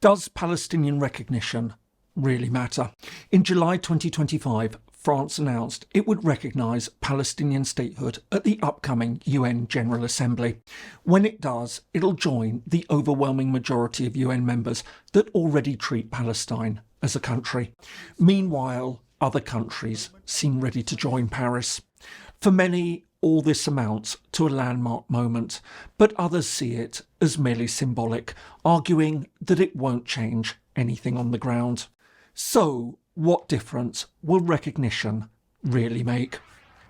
Does Palestinian recognition really matter? In July 2025, France announced it would recognise Palestinian statehood at the upcoming UN General Assembly. When it does, it'll join the overwhelming majority of UN members that already treat Palestine as a country. Meanwhile, other countries seem ready to join Paris. For many, all this amounts to a landmark moment, but others see it as merely symbolic, arguing that it won't change anything on the ground. So, what difference will recognition really make?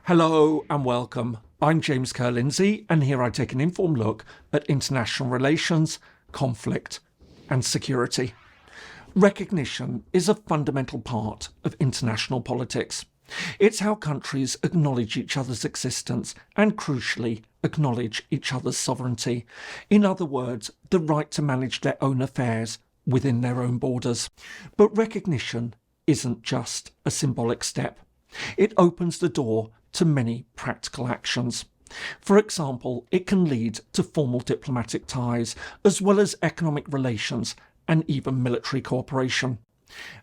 Hello and welcome. I'm James Ker-Lindsay, and here I take an informed look at international relations, conflict and security. Recognition is a fundamental part of international politics. It's how countries acknowledge each other's existence and, crucially, acknowledge each other's sovereignty. In other words, the right to manage their own affairs within their own borders. But recognition isn't just a symbolic step. It opens the door to many practical actions. For example, it can lead to formal diplomatic ties, as well as economic relations and even military cooperation.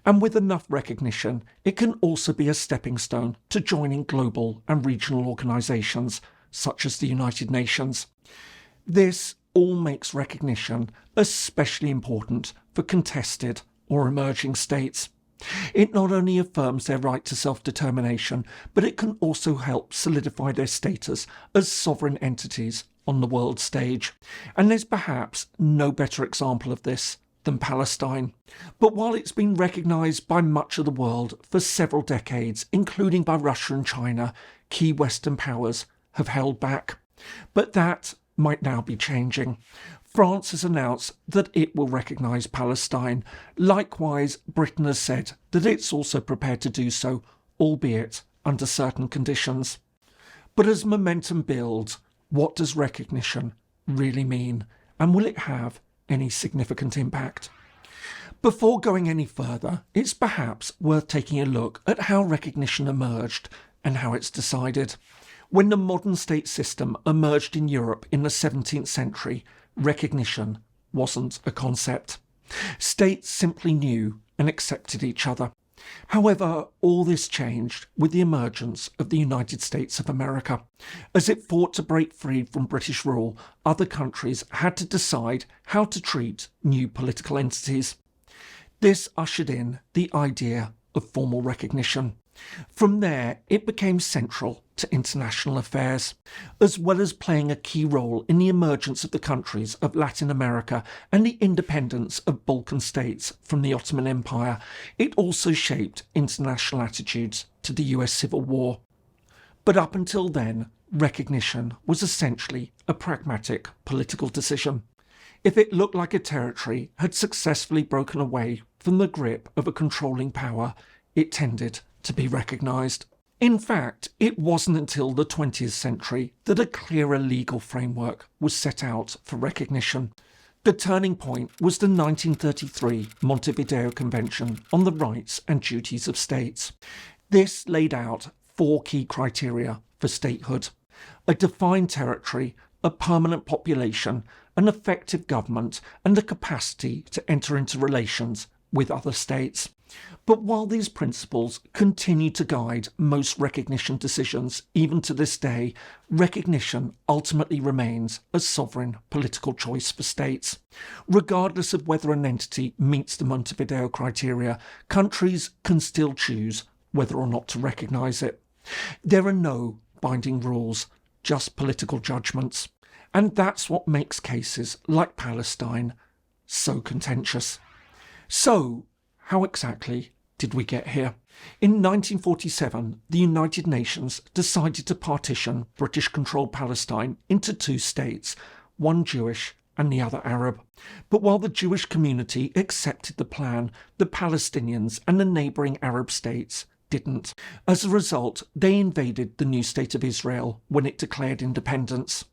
And with enough recognition, it can also be a stepping stone to joining global and regional organisations, such as the United Nations. This all makes recognition especially important for contested or emerging states. It not only affirms their right to self-determination, but it can also help solidify their status as sovereign entities on the world stage. And there's perhaps no better example of this than Palestine. But while it's been recognised by much of the world for several decades, including by Russia and China, key Western powers have held back. But that might now be changing. France has announced that it will recognise Palestine. Likewise, Britain has said that it's also prepared to do so, albeit under certain conditions. But as momentum builds, what does recognition really mean? And will it have any significant impact? Before going any further, it's perhaps worth taking a look at how recognition emerged and how it's decided. When the modern state system emerged in Europe in the 17th century, recognition wasn't a concept. States simply knew and accepted each other. However, all this changed with the emergence of the United States of America. As it fought to break free from British rule, other countries had to decide how to treat new political entities. This ushered in the idea of formal recognition. From there, it became central to international affairs, as well as playing a key role in the emergence of the countries of Latin America and the independence of Balkan states from the Ottoman Empire. It also shaped international attitudes to the US Civil War. But up until then, recognition was essentially a pragmatic political decision. If it looked like a territory had successfully broken away from the grip of a controlling power, it tended to be recognised. In fact, it wasn't until the 20th century that a clearer legal framework was set out for recognition. The turning point was the 1933 Montevideo Convention on the Rights and Duties of States. This laid out 4 key criteria for statehood: a defined territory, a permanent population, an effective government, and the capacity to enter into relations with other states. But while these principles continue to guide most recognition decisions, even to this day, recognition ultimately remains a sovereign political choice for states. Regardless of whether an entity meets the Montevideo criteria, countries can still choose whether or not to recognise it. There are no binding rules, just political judgments. And that's what makes cases like Palestine so contentious. So, how exactly did we get here? In 1947, the United Nations decided to partition British-controlled Palestine into 2 states, one Jewish and the other Arab. But while the Jewish community accepted the plan, the Palestinians and the neighbouring Arab states didn't. As a result, they invaded the new state of Israel when it declared independence.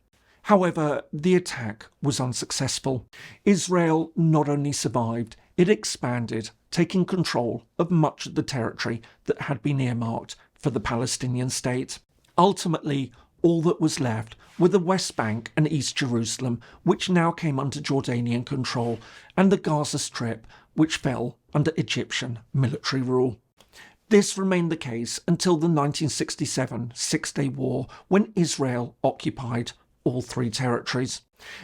However, the attack was unsuccessful. Israel not only survived, it expanded, taking control of much of the territory that had been earmarked for the Palestinian state. Ultimately, all that was left were the West Bank and East Jerusalem, which now came under Jordanian control, and the Gaza Strip, which fell under Egyptian military rule. This remained the case until the 1967 Six-Day War, when Israel occupied all three territories.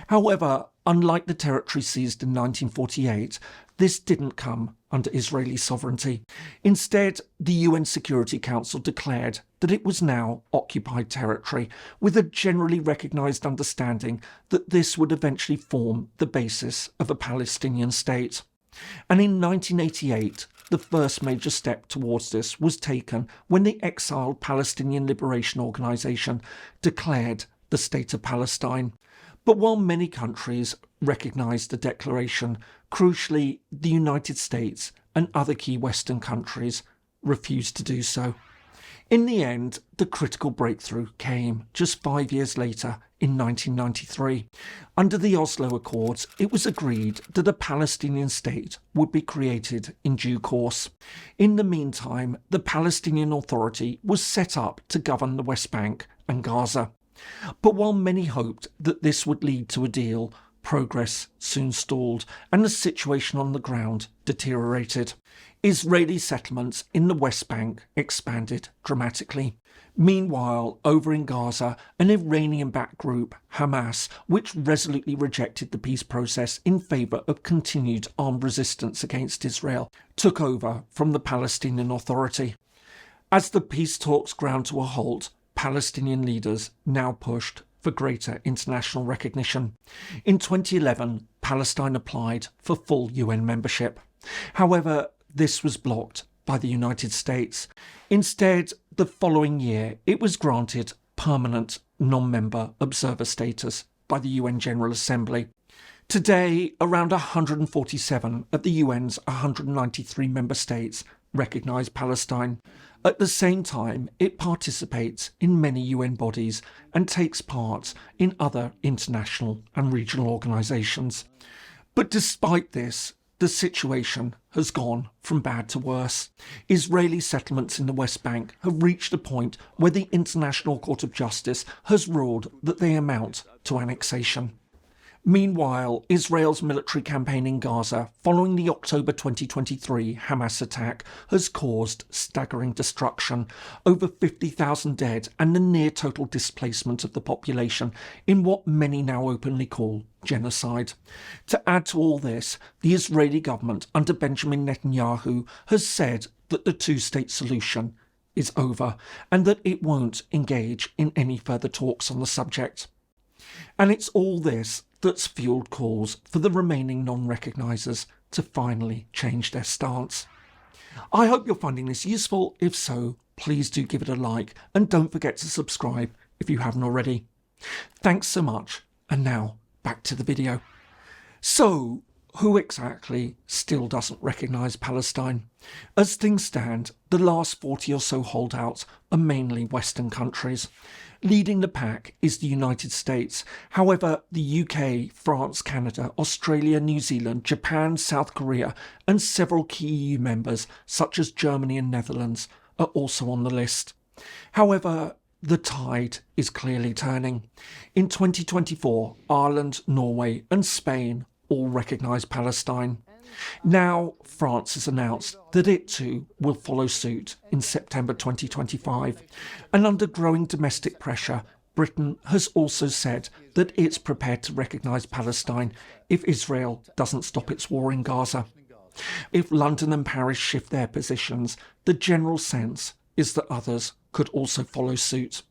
However, unlike the territory seized in 1948, this didn't come under Israeli sovereignty. Instead, the UN Security Council declared that it was now occupied territory, with a generally recognised understanding that this would eventually form the basis of a Palestinian state. And in 1988, the first major step towards this was taken when the exiled Palestinian Liberation Organization declared the State of Palestine. But while many countries recognised the declaration, crucially, the United States and other key Western countries refused to do so. In the end, the critical breakthrough came just 5 years later in 1993. Under the Oslo Accords, it was agreed that a Palestinian state would be created in due course. In the meantime, the Palestinian Authority was set up to govern the West Bank and Gaza. But while many hoped that this would lead to a deal, progress soon stalled and the situation on the ground deteriorated. Israeli settlements in the West Bank expanded dramatically. Meanwhile, over in Gaza, an Iranian-backed group, Hamas, which resolutely rejected the peace process in favour of continued armed resistance against Israel, took over from the Palestinian Authority. As the peace talks ground to a halt, Palestinian leaders now pushed for greater international recognition. In 2011, Palestine applied for full UN membership. However, this was blocked by the United States. Instead, the following year, it was granted permanent non-member observer status by the UN General Assembly. Today, around 147 of the UN's 193 member states recognise Palestine. At the same time, it participates in many UN bodies and takes part in other international and regional organisations. But despite this, the situation has gone from bad to worse. Israeli settlements in the West Bank have reached a point where the International Court of Justice has ruled that they amount to annexation. Meanwhile, Israel's military campaign in Gaza following the October 2023 Hamas attack has caused staggering destruction, over 50,000 dead and the near total displacement of the population in what many now openly call genocide. To add to all this, the Israeli government under Benjamin Netanyahu has said that the two-state solution is over and that it won't engage in any further talks on the subject. And it's all this that's fueled calls for the remaining non-recognisers to finally change their stance. I hope you're finding this useful. If so, please do give it a like and don't forget to subscribe if you haven't already. Thanks so much, and now back to the video. So, who exactly still doesn't recognise Palestine? As things stand, the last 40 or so holdouts are mainly Western countries. Leading the pack is the United States. However, the UK, France, Canada, Australia, New Zealand, Japan, South Korea and several key EU members such as Germany and Netherlands are also on the list. However, the tide is clearly turning. In 2024, Ireland, Norway and Spain all recognise Palestine. Now, France has announced that it too will follow suit in September 2025. And under growing domestic pressure, Britain has also said that it's prepared to recognise Palestine if Israel doesn't stop its war in Gaza. If London and Paris shift their positions, the general sense is that others could also follow suit.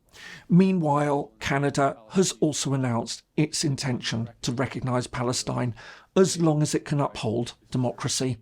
Meanwhile, Canada has also announced its intention to recognise Palestine as long as it can uphold democracy.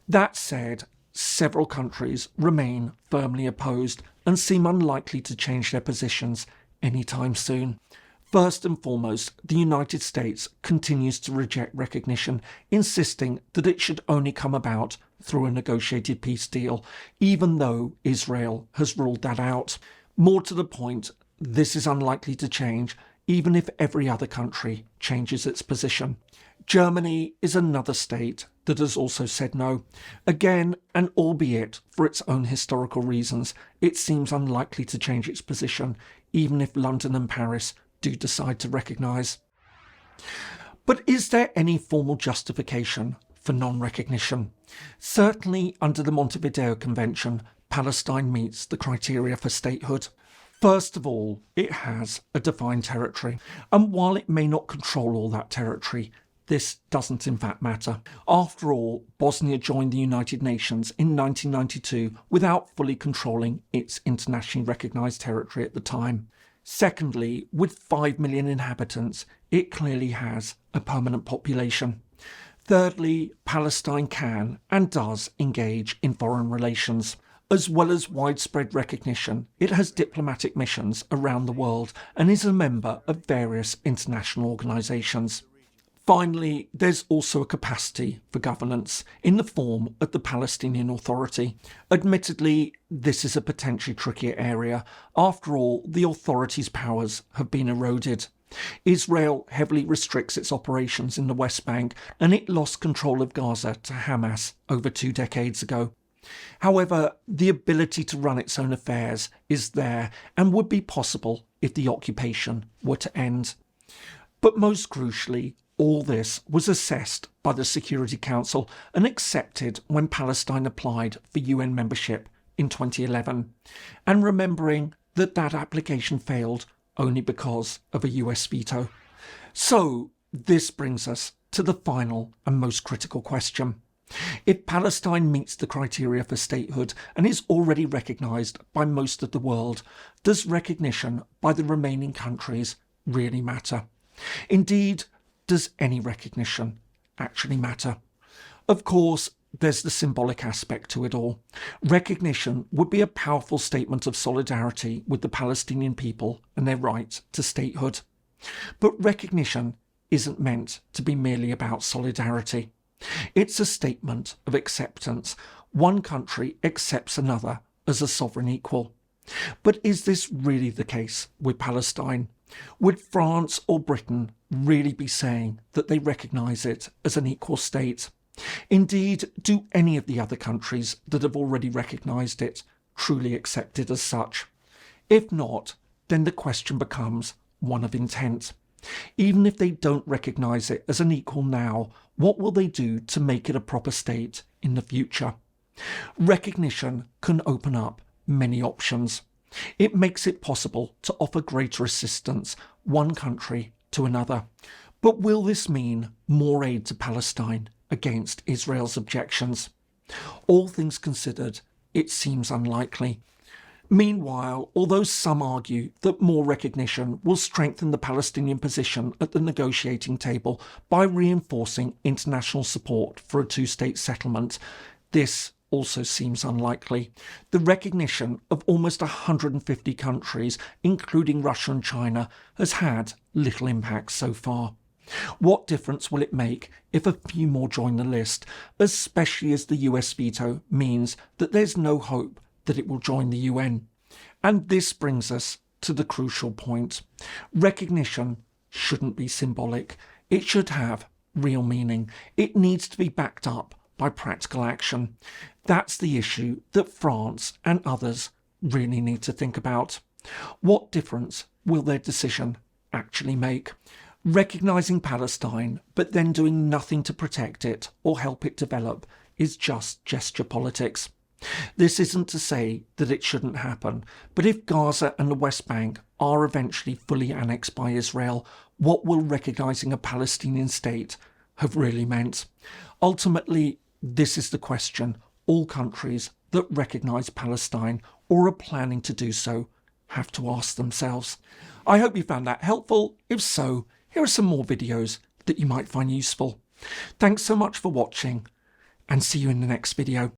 That said, several countries remain firmly opposed and seem unlikely to change their positions anytime soon. First and foremost, the United States continues to reject recognition, insisting that it should only come about through a negotiated peace deal, even though Israel has ruled that out. More to the point, this is unlikely to change, even if every other country changes its position. Germany is another state that has also said no. Again, and albeit for its own historical reasons, it seems unlikely to change its position, even if London and Paris do decide to recognise. But is there any formal justification for non-recognition? Certainly under the Montevideo Convention, Palestine meets the criteria for statehood. First of all, it has a defined territory, and while it may not control all that territory, this doesn't in fact matter. After all, Bosnia joined the United Nations in 1992 without fully controlling its internationally recognised territory at the time. Secondly, with 5 million inhabitants, it clearly has a permanent population. Thirdly, Palestine can and does engage in foreign relations. As well as widespread recognition, it has diplomatic missions around the world and is a member of various international organisations. Finally, there's also a capacity for governance in the form of the Palestinian Authority. Admittedly, this is a potentially trickier area. After all, the authority's powers have been eroded. Israel heavily restricts its operations in the West Bank, and it lost control of Gaza to Hamas over 2 decades ago. However, the ability to run its own affairs is there and would be possible if the occupation were to end. But most crucially, all this was assessed by the Security Council and accepted when Palestine applied for UN membership in 2011, and remembering that that application failed only because of a US veto. So this brings us to the final and most critical question. If Palestine meets the criteria for statehood and is already recognised by most of the world, does recognition by the remaining countries really matter? Indeed, does any recognition actually matter? Of course, there's the symbolic aspect to it all. Recognition would be a powerful statement of solidarity with the Palestinian people and their right to statehood. But recognition isn't meant to be merely about solidarity. It's a statement of acceptance. One country accepts another as a sovereign equal. But is this really the case with Palestine? Would France or Britain really be saying that they recognise it as an equal state? Indeed, do any of the other countries that have already recognised it truly accept it as such? If not, then the question becomes one of intent. Even if they don't recognise it as an equal now, what will they do to make it a proper state in the future? Recognition can open up many options. It makes it possible to offer greater assistance, one country to another. But will this mean more aid to Palestine against Israel's objections? All things considered, it seems unlikely. Meanwhile, although some argue that more recognition will strengthen the Palestinian position at the negotiating table by reinforcing international support for a two-state settlement, this also seems unlikely. The recognition of almost 150 countries, including Russia and China, has had little impact so far. What difference will it make if a few more join the list, especially as the US veto means that there's no hope that it will join the UN? And this brings us to the crucial point. Recognition shouldn't be symbolic. It should have real meaning. It needs to be backed up by practical action. That's the issue that France and others really need to think about. What difference will their decision actually make? Recognising Palestine, but then doing nothing to protect it or help it develop, is just gesture politics. This isn't to say that it shouldn't happen, but if Gaza and the West Bank are eventually fully annexed by Israel, what will recognising a Palestinian state have really meant? Ultimately, this is the question all countries that recognise Palestine or are planning to do so have to ask themselves. I hope you found that helpful. If so, here are some more videos that you might find useful. Thanks so much for watching, and see you in the next video.